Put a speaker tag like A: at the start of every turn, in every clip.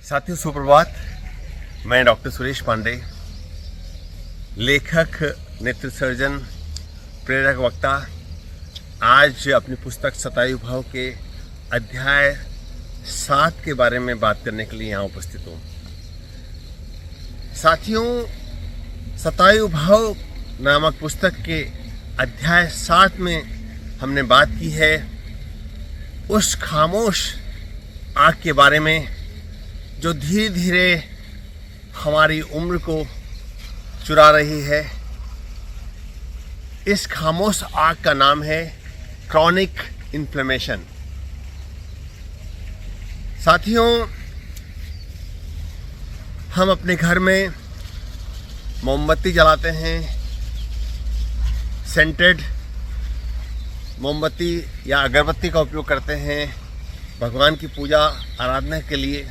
A: साथियों सुप्रभात। मैं डॉक्टर सुरेश पांडे, लेखक, नेत्र सर्जन, प्रेरक वक्ता, आज अपनी पुस्तक शतायु भाव के अध्याय 7 के बारे में बात करने के लिए यहाँ उपस्थित हूँ। साथियों, शतायु भाव नामक पुस्तक के अध्याय 7 में हमने बात की है उस खामोश आग के बारे में जो धीरे धीरे हमारी उम्र को चुरा रही है। इस खामोश आग का नाम है क्रॉनिक इन्फ्लेमेशन। साथियों, हम अपने घर में मोमबत्ती जलाते हैं, सेंटेड मोमबत्ती या अगरबत्ती का उपयोग करते हैं भगवान की पूजा आराधना के लिए।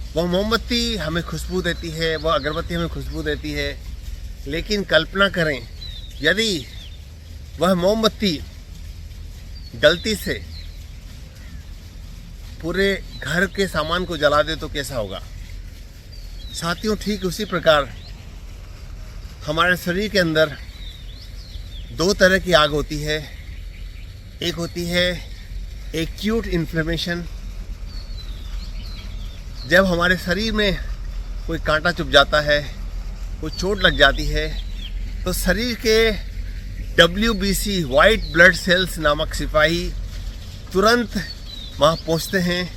A: वह मोमबत्ती हमें खुशबू देती है, वह अगरबत्ती हमें खुशबू देती है, लेकिन कल्पना करें यदि वह मोमबत्ती गलती से पूरे घर के सामान को जला दे तो कैसा होगा। साथियों, ठीक उसी प्रकार हमारे शरीर के अंदर 2 तरह की आग होती है। एक होती है एक्यूट इन्फ्लेमेशन, जब हमारे शरीर में कोई कांटा चुभ जाता है, कोई चोट लग जाती है, तो शरीर के WBC वाइट ब्लड सेल्स नामक सिपाही तुरंत वहाँ पहुँचते हैं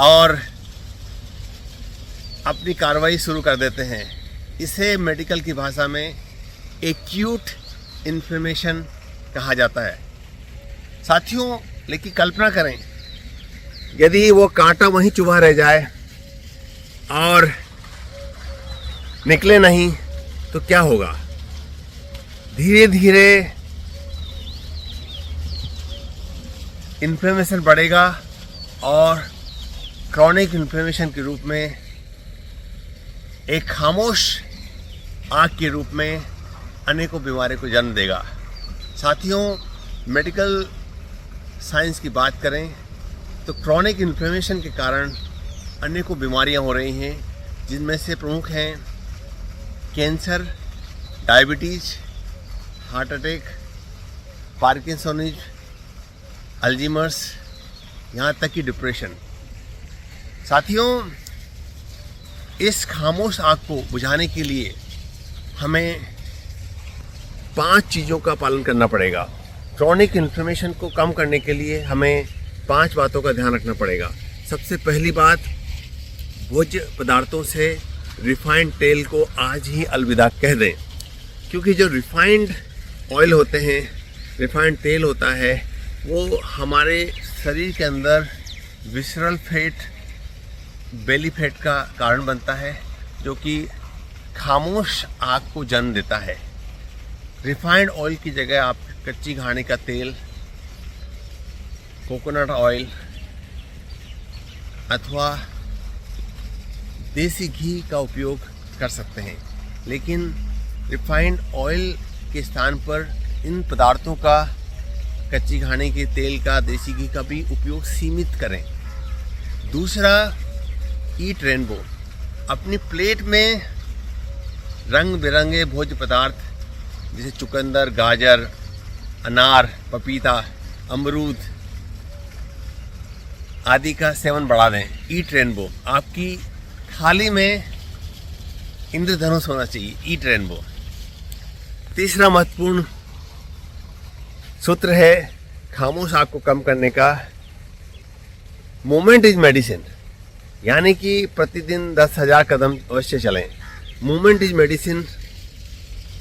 A: और अपनी कार्रवाई शुरू कर देते हैं। इसे मेडिकल की भाषा में एक्यूट इन्फ्लेमेशन कहा जाता है। साथियों, लेकिन कल्पना करें यदि वो कांटा वहीं चुभा रह जाए और निकले नहीं तो क्या होगा। धीरे धीरे इन्फ्लेमेशन बढ़ेगा और क्रॉनिक इन्फ्लेमेशन के रूप में, एक खामोश आग के रूप में अनेकों बीमारियों को जन्म देगा। साथियों, मेडिकल साइंस की बात करें तो क्रॉनिक इन्फ्लेमेशन के कारण अनेकों बीमारियां हो रही हैं, जिनमें से प्रमुख हैं cancer, diabetes, heart attack, parkinsonism, Alzheimer's, यहाँ तक कि डिप्रेशन। साथियों, इस खामोश आग को बुझाने के लिए हमें 5 चीज़ों का पालन करना पड़ेगा। क्रॉनिक इन्फ्लेमेशन को कम करने के लिए हमें 5 बातों का ध्यान रखना पड़ेगा। सबसे पहली बात, भोज्य पदार्थों से रिफाइंड तेल को आज ही अलविदा कह दें, क्योंकि जो रिफाइंड ऑयल होते हैं, रिफाइंड तेल होता है, वो हमारे शरीर के अंदर विसरल फैट, बेली फैट का कारण बनता है, जो कि खामोश आग को जन्म देता है। रिफाइंड ऑयल की जगह आप कच्ची घानी का तेल, कोकोनट ऑयल अथवा देसी घी का उपयोग कर सकते हैं, लेकिन रिफाइंड ऑयल के स्थान पर इन पदार्थों का, कच्ची घानी के तेल का, देसी घी का भी उपयोग सीमित करें। दूसरा, ईट रेनबो। अपनी प्लेट में रंग बिरंगे भोज्य पदार्थ जैसे चुकंदर, गाजर, अनार, पपीता, अमरूद आदि का सेवन बढ़ा दें। ईट रेनबो। आपकी थाली में इंद्रधनुष होना चाहिए। ईट रेनबो। तीसरा महत्वपूर्ण सूत्र है खामोश आग को कम करने का, मूवमेंट इज मेडिसिन, यानी कि प्रतिदिन 10,000 कदम अवश्य चलें। मूवमेंट इज मेडिसिन,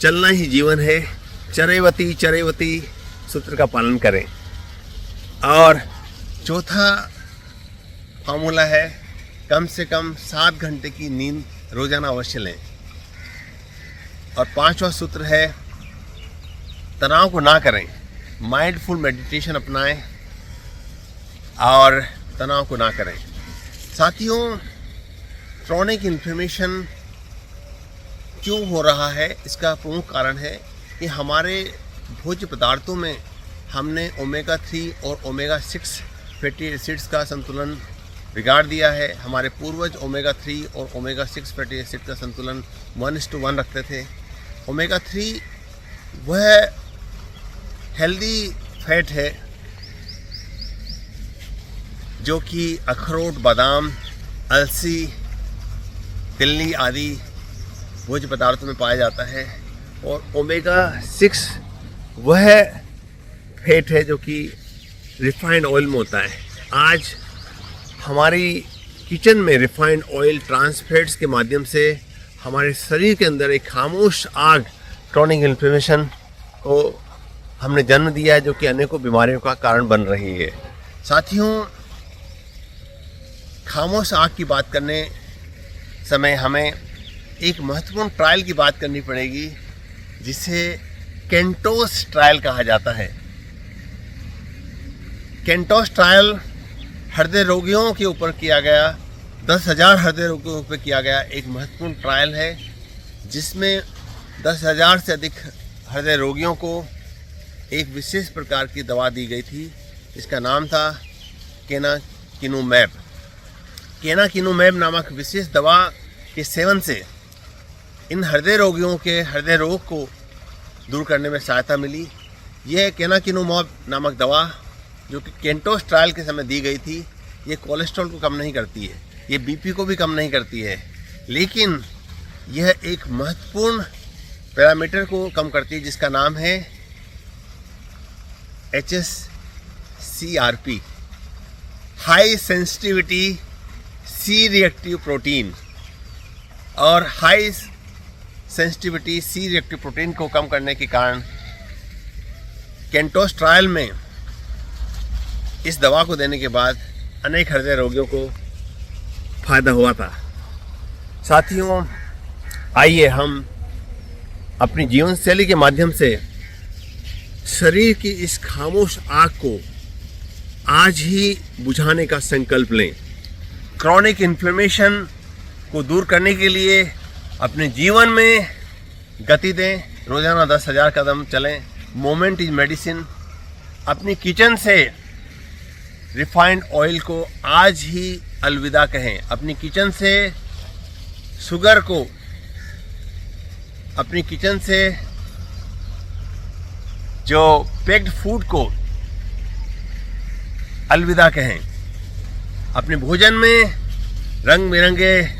A: चलना ही जीवन है। चरेवती चरेवती सूत्र का पालन करें। और चौथा फार्मूला है कम से कम 7 घंटे की नींद रोजाना अवश्य लें। और 5वां सूत्र है तनाव को ना करें, माइंडफुल मेडिटेशन अपनाएं और तनाव को ना करें। साथियों, क्रॉनिक इन्फ्लेमेशन क्यों हो रहा है, इसका प्रमुख कारण है कि हमारे भोज्य पदार्थों में हमने ओमेगा 3 और ओमेगा 6 फैटी एसिड्स का संतुलन बिगाड़ दिया है। हमारे पूर्वज ओमेगा 3 और ओमेगा 6 फैटी एसिड का संतुलन 1:1 रखते थे। ओमेगा 3 वह हेल्दी फैट है जो कि अखरोट, बादाम, अलसी, तिल्ली आदि भोज्य पदार्थों में पाया जाता है। और ओमेगा 6 वह फैट है जो कि रिफाइंड ऑयल में होता है। आज हमारी किचन में रिफाइंड ऑयल ट्रांसफैट्स के माध्यम से हमारे शरीर के अंदर एक खामोश आग क्रॉनिक इन्फ्लेमेशन को हमने जन्म दिया है, जो कि अनेकों बीमारियों का कारण बन रही है। साथियों, खामोश आग की बात करने समय हमें एक महत्वपूर्ण ट्रायल की बात करनी पड़ेगी, जिसे केंटोस ट्रायल कहा जाता है। केंटोस ट्रायल हृदय रोगियों के ऊपर किया गया, 10,000 हृदय रोगियों पर किया गया एक महत्वपूर्ण ट्रायल है, जिसमें 10,000 से अधिक हृदय रोगियों को एक विशेष प्रकार की दवा दी गई थी, जिसका नाम था केनाकिनुमैब। केनाकिनुमैब नामक विशेष दवा के सेवन से इन हृदय रोगियों के हृदय रोग को दूर करने में सहायता मिली। यह केनाकिनुमैब नामक दवा जो कि केंटोस ट्रायल के समय दी गई थी, ये कोलेस्ट्रॉल को कम नहीं करती है, ये बीपी को भी कम नहीं करती है, लेकिन यह एक महत्वपूर्ण पैरामीटर को कम करती है, जिसका नाम है HSCRP, high sensitivity C reactive protein. और high sensitivity C reactive protein को कम करने के कारण केंटोस ट्रायल में इस दवा को देने के बाद अनेक हृदय रोगियों को फायदा हुआ था। साथियों, आइए हम अपनी जीवन शैली के माध्यम से शरीर की इस खामोश आग को आज ही बुझाने का संकल्प लें। क्रॉनिक इन्फ्लेमेशन को दूर करने के लिए अपने जीवन में गति दें। रोजाना 10,000 कदम चलें। Moment is medicine. अपनी किचन से रिफाइंड ऑयल को आज ही अलविदा कहें। अपनी किचन से शुगर को, अपनी किचन से जो पैक्ड फूड को अलविदा कहें। अपने भोजन में रंग बिरंगे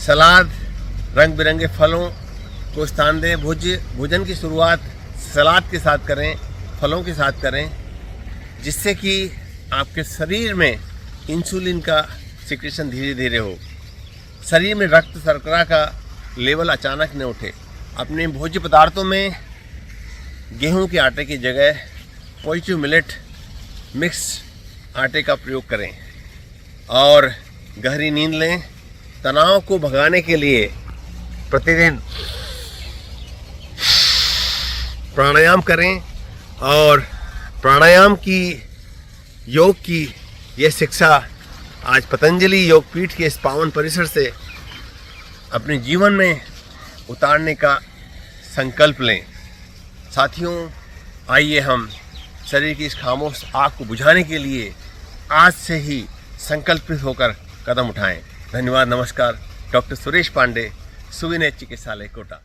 A: सलाद, रंग बिरंगे फलों को स्थान दें। भोजन की शुरुआत सलाद के साथ करें, फलों के साथ करें, जिससे कि आपके शरीर में इंसुलिन का सिक्रेशन धीरे धीरे हो, शरीर में रक्त शर्करा का लेवल अचानक न उठे। अपने भोज्य पदार्थों में गेहूं के आटे की जगह पॉजिटिव मिलेट मिक्स आटे का प्रयोग करें और गहरी नींद लें। तनाव को भगाने के लिए प्रतिदिन प्राणायाम करें और प्राणायाम की, योग की यह शिक्षा आज पतंजलि योगपीठ के इस पावन परिसर से अपने जीवन में उतारने का संकल्प लें। साथियों, आइए हम शरीर की इस खामोश आग को बुझाने के लिए आज से ही संकल्पित होकर कदम उठाएं। धन्यवाद। नमस्कार। डॉक्टर सुरेश पांडे, सुविनय चिकित्सालय, कोटा।